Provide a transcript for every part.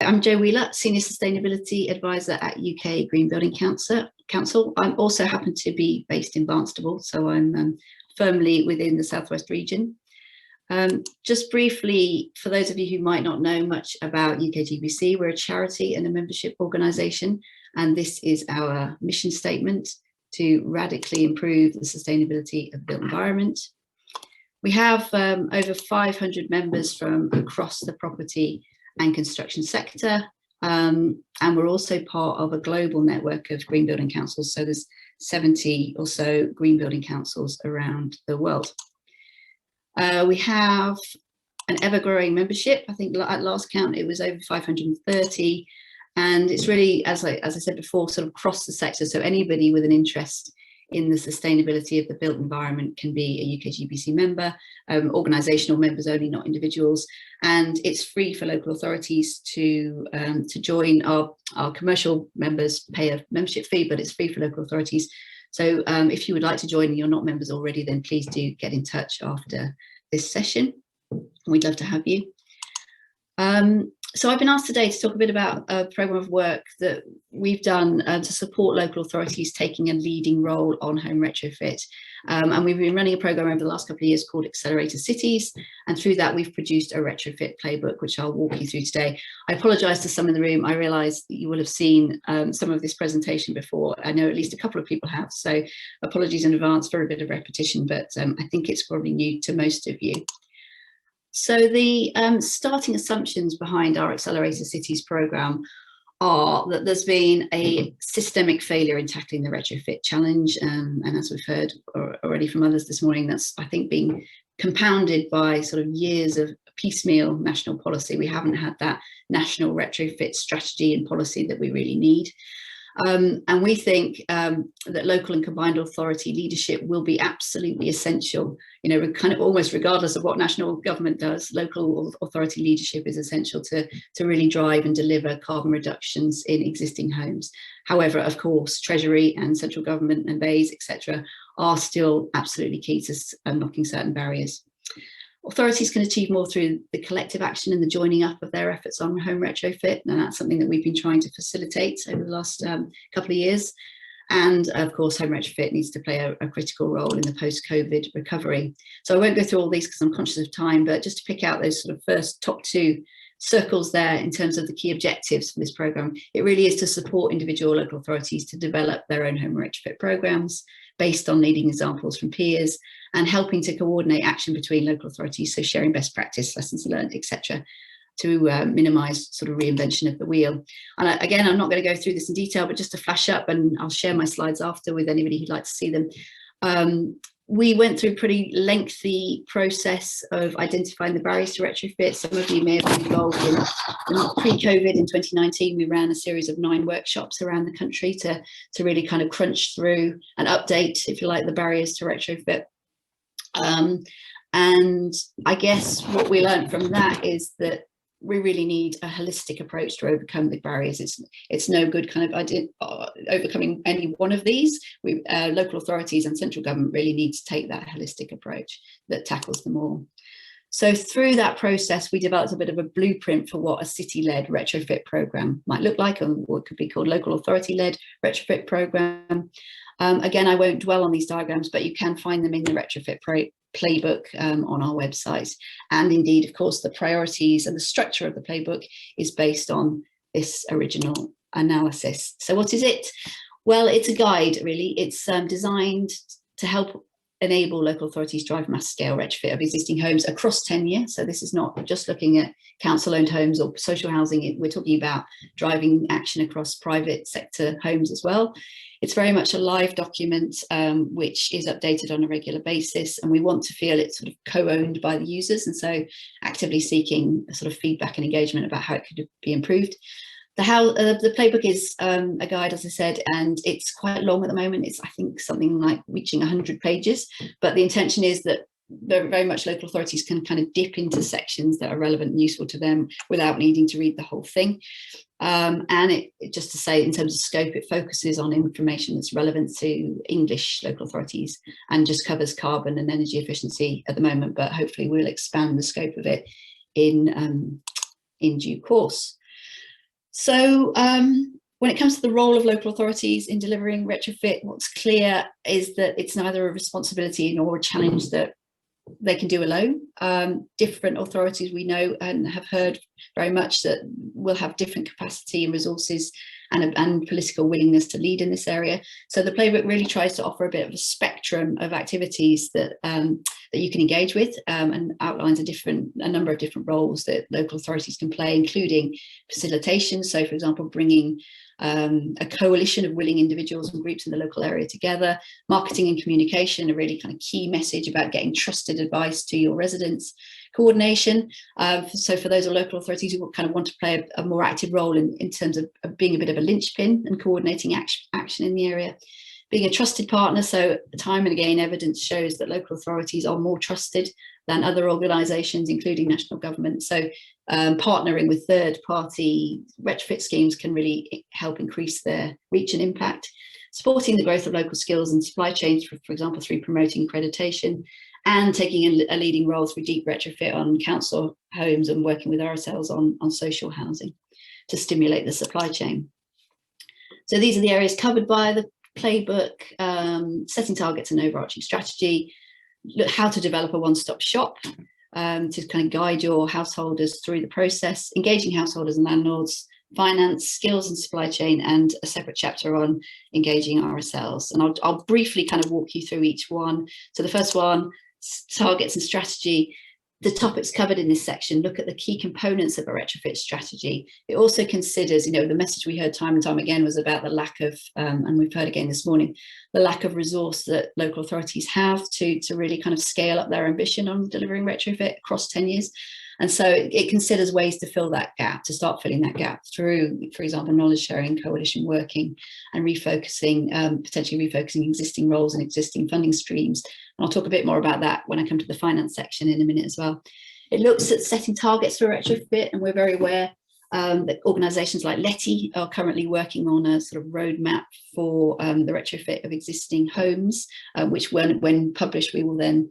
I'm Jo Wheeler, Senior Sustainability Advisor at UK Green Building Council. I also happen to be based in Barnstaple, so I'm firmly within the Southwest region. Just briefly, for those of you who might not know much about UKGBC, we're a charity and a membership organisation, and this is our mission statement: to radically improve the sustainability of the built environment. We have over 500 members from across the property and construction sector, and we're also part of a global network of green building councils, so there's 70 or so green building councils around the world. We have an ever-growing membership. I think at last count it was over 530, and it's really, as I said before, sort of across the sector, so anybody with an interest in the sustainability of the built environment can be a UKGBC member, organisational members only, not individuals, and it's free for local authorities to join. Our commercial members pay a membership fee, but it's free for local authorities. So if you would like to join and you're not members already, then please do get in touch after this session. We'd love to have you. So I've been asked today to talk a bit about a programme of work that we've done to support local authorities taking a leading role on home retrofit. And we've been running a programme over the last couple of years called Accelerator Cities. And through that, we've produced a retrofit playbook, which I'll walk you through today. I apologise to some in the room. I realise that you will have seen some of this presentation before. I know at least a couple of people have. So apologies in advance for a bit of repetition, but I think it's probably new to most of you. So the starting assumptions behind our Accelerator Cities programme are that there's been a systemic failure in tackling the retrofit challenge, and as we've heard already from others this morning, that's, I think, being compounded by sort of years of piecemeal national policy. We haven't had that national retrofit strategy and policy that we really need. And we think that local and combined authority leadership will be absolutely essential. You know, kind of almost regardless of what national government does, local authority leadership is essential to really drive and deliver carbon reductions in existing homes. However, of course, Treasury and central government and BEIS, etc., are still absolutely key to unlocking certain barriers. Authorities can achieve more through the collective action and the joining up of their efforts on home retrofit, and that's something that we've been trying to facilitate over the last couple of years. And of course, home retrofit needs to play a critical role in the post-COVID recovery. So I won't go through all these because I'm conscious of time, but just to pick out those sort of first top two circles there in terms of the key objectives for this programme, it really is to support individual local authorities to develop their own home retrofit programmes based on leading examples from peers, and helping to coordinate action between local authorities, so sharing best practice, lessons learned, etc., to minimise sort of reinvention of the wheel. And again, I'm not going to go through this in detail, but just to flash up, and I'll share my slides after with anybody who'd like to see them. We went through a pretty lengthy process of identifying the barriers to retrofit. Some of you may have been involved in pre-COVID in 2019. We ran a series of 9 workshops around the country to really kind of crunch through and update, if you like, the barriers to retrofit. And I guess what we learned from that is that we really need a holistic approach to overcome the barriers. It's no good kind of overcoming any one of these. Local authorities and central government really need to take that holistic approach that tackles them all. So through that process, we developed a bit of a blueprint for what a city-led retrofit programme might look like, and what could be called local authority-led retrofit programme. Again, I won't dwell on these diagrams, but you can find them in the Retrofit Playbook on our website. And indeed, of course, the priorities and the structure of the playbook is based on this original analysis. So what is it? Well, it's a guide, really. It's designed to help enable local authorities drive mass scale retrofit of existing homes across tenure. So this is not just looking at council owned homes or social housing. We're talking about driving action across private sector homes as well. It's very much a live document, which is updated on a regular basis, and we want to feel it's sort of co-owned by the users, and so actively seeking sort of feedback and engagement about how it could be improved. The playbook is a guide, as I said, and it's quite long at the moment. It's, I think, something like reaching 100 pages, but the intention is that very much local authorities can kind of dip into sections that are relevant and useful to them without needing to read the whole thing. And just to say, in terms of scope, it focuses on information that's relevant to English local authorities and just covers carbon and energy efficiency at the moment, but hopefully we'll expand the scope of it in due course. So when it comes to the role of local authorities in delivering retrofit, what's clear is that it's neither a responsibility nor a challenge that they can do alone. Different authorities we know and have heard very much that will have different capacity and resources and political willingness to lead in this area. So the playbook really tries to offer a bit of a spectrum of activities that that you can engage with, and outlines a number of different roles that local authorities can play, including facilitation. So, for example, bringing a coalition of willing individuals and groups in the local area together, marketing and communication, a really kind of key message about getting trusted advice to your residents, coordination. So for those local authorities who kind of want to play a more active role in terms of being a bit of a linchpin and coordinating action in the area. Being a trusted partner, so time and again evidence shows that local authorities are more trusted than other organisations, including national government. So partnering with third-party retrofit schemes can really help increase their reach and impact. Supporting the growth of local skills and supply chains, for example, through promoting accreditation, and taking a leading role through deep retrofit on council homes and working with RSLs on social housing to stimulate the supply chain. So these are the areas covered by the playbook: setting targets and overarching strategy, how to develop a one-stop shop to kind of guide your householders through the process, engaging householders and landlords, finance, skills and supply chain, and a separate chapter on engaging RSLs. And I'll briefly kind of walk you through each one. So the first one, targets and strategy. The topics covered in this section look at the key components of a retrofit strategy. It also considers, the message we heard time and time again was about the lack of, and we've heard again this morning, the lack of resource that local authorities have to really kind of scale up their ambition on delivering retrofit across 10 years. And so it considers ways to fill that gap, to start filling that gap through, for example, knowledge sharing, coalition working, and refocusing, potentially refocusing existing roles and existing funding streams. And I'll talk a bit more about that when I come to the finance section in a minute as well. It looks at setting targets for retrofit, and we're very aware that organisations like LETI are currently working on a sort of roadmap for the retrofit of existing homes, which when published, we will then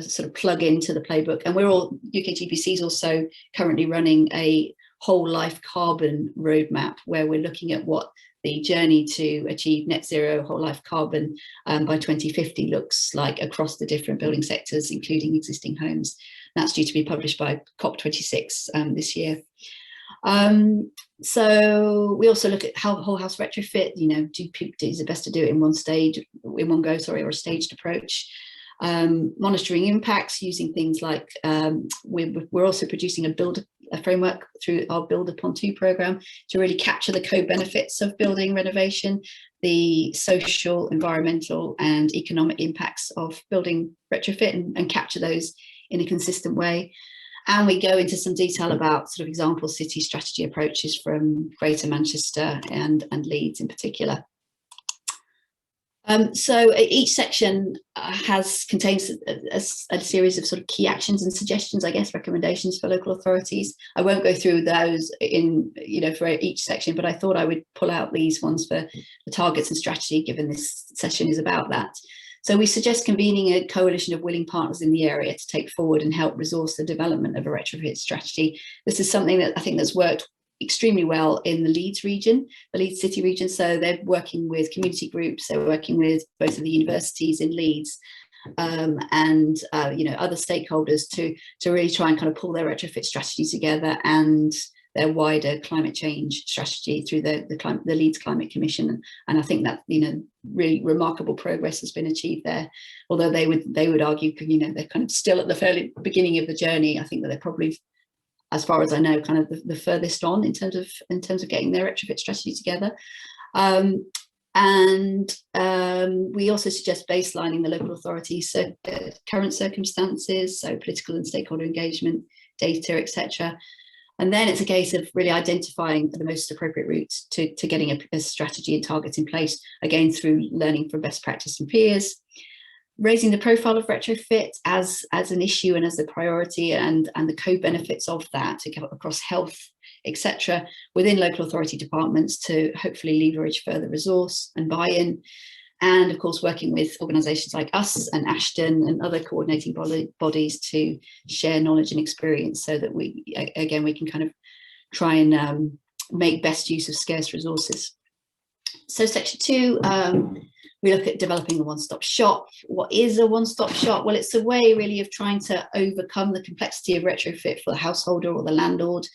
sort of plug into the playbook. And UKGBC is also currently running a whole life carbon roadmap, where we're looking at what the journey to achieve net zero whole life carbon by 2050 looks like across the different building sectors, including existing homes. That's due to be published by COP26 this year. So we also look at how whole house retrofit, is it best to do it in one go, or a staged approach. Monitoring impacts using things like we're also producing a framework through our Build Upon 2 programme to really capture the co-benefits of building renovation, the social, environmental and economic impacts of building retrofit, and capture those in a consistent way. And we go into some detail about sort of example city strategy approaches from Greater Manchester and Leeds in particular. So each section contains a series of sort of key actions and suggestions, I guess, recommendations for local authorities. I won't go through those for each section, but I thought I would pull out these ones for the targets and strategy, given this session is about that. So we suggest convening a coalition of willing partners in the area to take forward and help resource the development of a retrofit strategy. This is something that I think that's worked extremely well in the Leeds region, the Leeds City region. So they're working with community groups, they're working with both of the universities in Leeds and other stakeholders to really try and kind of pull their retrofit strategy together and their wider climate change strategy through the Leeds Climate Commission. And I think that really remarkable progress has been achieved there. Although they would argue they're kind of still at the fairly beginning of the journey. I think that they're probably, as far as I know, kind of the furthest on in terms of getting their retrofit strategy together. We also suggest baselining the local authorities' current circumstances, so political and stakeholder engagement, data, etc. And then it's a case of really identifying the most appropriate routes to getting a strategy and targets in place, again through learning from best practice from peers. Raising the profile of retrofit as an issue and as a priority, and the co-benefits of that across health, etc., within local authority departments to hopefully leverage further resource and buy-in. And of course, working with organisations like us and Ashton and other coordinating bodies to share knowledge and experience, so that we can kind of try and make best use of scarce resources. So section 2, we look at developing a one-stop shop. What is a one-stop shop? Well, it's a way really of trying to overcome the complexity of retrofit for the householder or the landlord,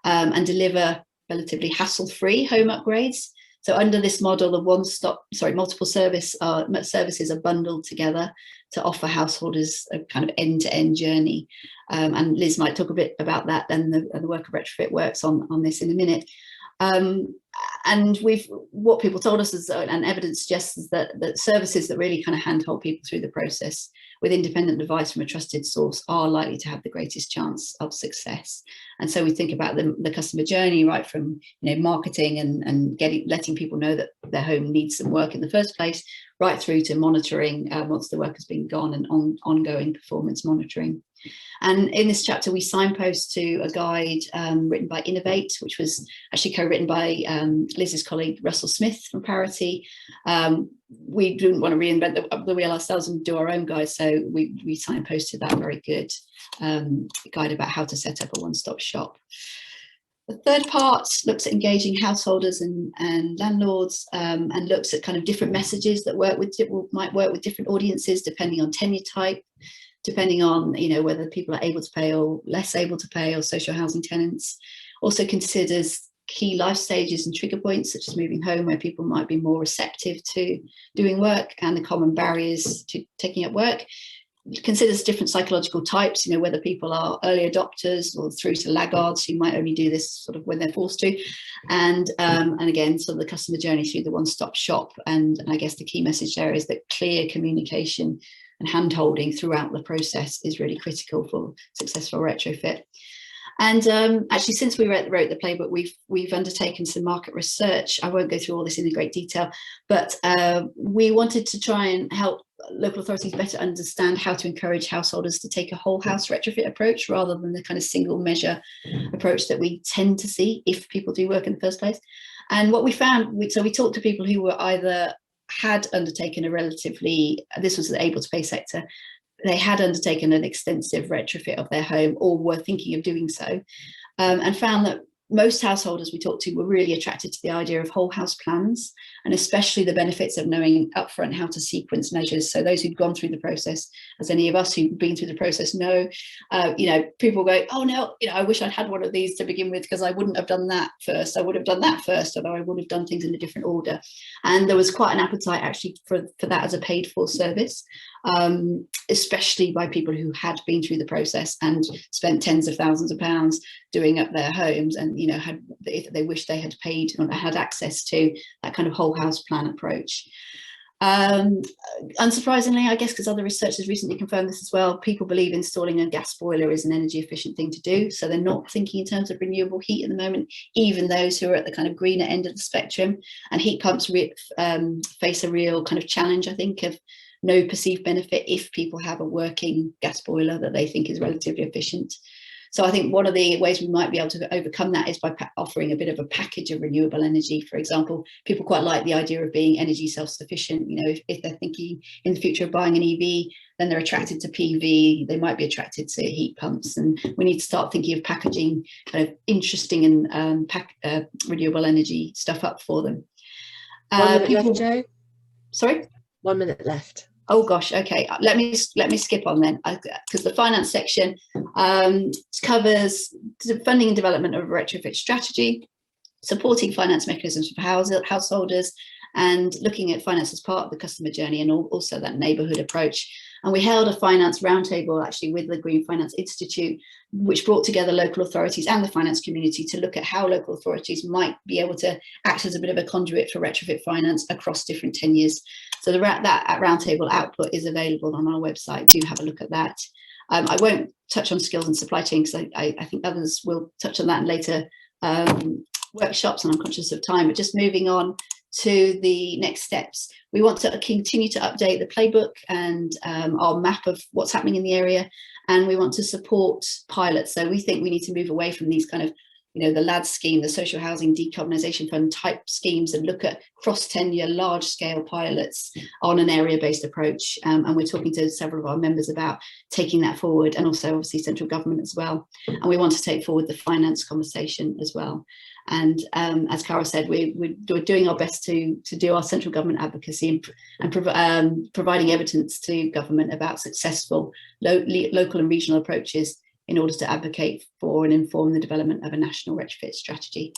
and deliver relatively hassle-free home upgrades. So under this model, the multiple services are bundled together to offer householders a kind of end-to-end journey. And Liz might talk a bit about that, and the work of Retrofit Works on this in a minute. And what people told us is, and evidence suggests, is that services that really kind of handhold people through the process with independent advice from a trusted source are likely to have the greatest chance of success. And so we think about the customer journey, right from marketing and letting people know that their home needs some work in the first place, right through to monitoring once the work has been gone, and ongoing performance monitoring. And in this chapter, we signpost to a guide written by Innovate, which was actually co-written by Liz's colleague Russell Smith from Parity. We didn't want to reinvent the wheel ourselves and do our own guide, so we signposted that very good guide about how to set up a one-stop shop. The third part looks at engaging householders and landlords, and looks at kind of different messages that might work with different audiences depending on tenure type, depending on whether people are able to pay or less able to pay, or social housing tenants. Also considers key life stages and trigger points, such as moving home, where people might be more receptive to doing work, and the common barriers to taking up work. Considers different psychological types, whether people are early adopters or through to laggards who might only do this sort of when they're forced to, and again, sort of the customer journey through the one-stop shop. And I guess the key message there is that clear communication and hand-holding throughout the process is really critical for successful retrofit. And actually, since we wrote the playbook, we've undertaken some market research. I won't go through all this in great detail, but we wanted to try and help local authorities better understand how to encourage householders to take a whole house retrofit approach, rather than the kind of single measure approach that we tend to see if people do work in the first place. And what we found, so we talked to people who were either had undertaken this was the able to pay sector, they had undertaken an extensive retrofit of their home or were thinking of doing so, and found that most householders we talked to were really attracted to the idea of whole house plans, and especially the benefits of knowing upfront how to sequence measures. So those who'd gone through the process, as any of us who've been through the process know, people go, oh no, I wish I'd had one of these to begin with, because I wouldn't have done that first. I would have done that first, although I would have done things in a different order. And there was quite an appetite actually for that as a paid for service, especially by people who had been through the process and spent tens of thousands of pounds doing up their homes, and if they wished they had paid or had access to that kind of whole house plan approach. Unsurprisingly, I guess, because other research has recently confirmed this as well, people believe installing a gas boiler is an energy efficient thing to do, so they're not thinking in terms of renewable heat at the moment, even those who are at the kind of greener end of the spectrum. And heat pumps face a real kind of challenge, I think, of no perceived benefit if people have a working gas boiler that they think is relatively efficient. So I think one of the ways we might be able to overcome that is by offering a bit of a package of renewable energy. For example, people quite like the idea of being energy self-sufficient. If they're thinking in the future of buying an EV, then they're attracted to PV, they might be attracted to heat pumps. And we need to start thinking of packaging kind of interesting and renewable energy stuff up for them. 1 minute left, Jo. Sorry? 1 minute left. Oh gosh, okay. Let me skip on then, because the finance section covers funding and development of a retrofit strategy, supporting finance mechanisms for householders, and looking at finance as part of the customer journey, and also that neighbourhood approach. And we held a finance roundtable actually with the Green Finance Institute, which brought together local authorities and the finance community to look at how local authorities might be able to act as a bit of a conduit for retrofit finance across different tenures. So that roundtable output is available on our website. Do have a look at that. I won't touch on skills and supply chain, because I think others will touch on that in later workshops, and I'm conscious of time. But just moving on to the next steps, we want to continue to update the playbook and our map of what's happening in the area, and we want to support pilots. So we think we need to move away from these kind of the LAD scheme, the Social Housing Decarbonisation Fund type schemes, and look at cross-tenure, large-scale pilots on an area-based approach. And we're talking to several of our members about taking that forward, and also obviously central government as well. And we want to take forward the finance conversation as well. And as Carol said, we're doing our best to do our central government advocacy and providing evidence to government about successful local and regional approaches in order to advocate for and inform the development of a national retrofit strategy.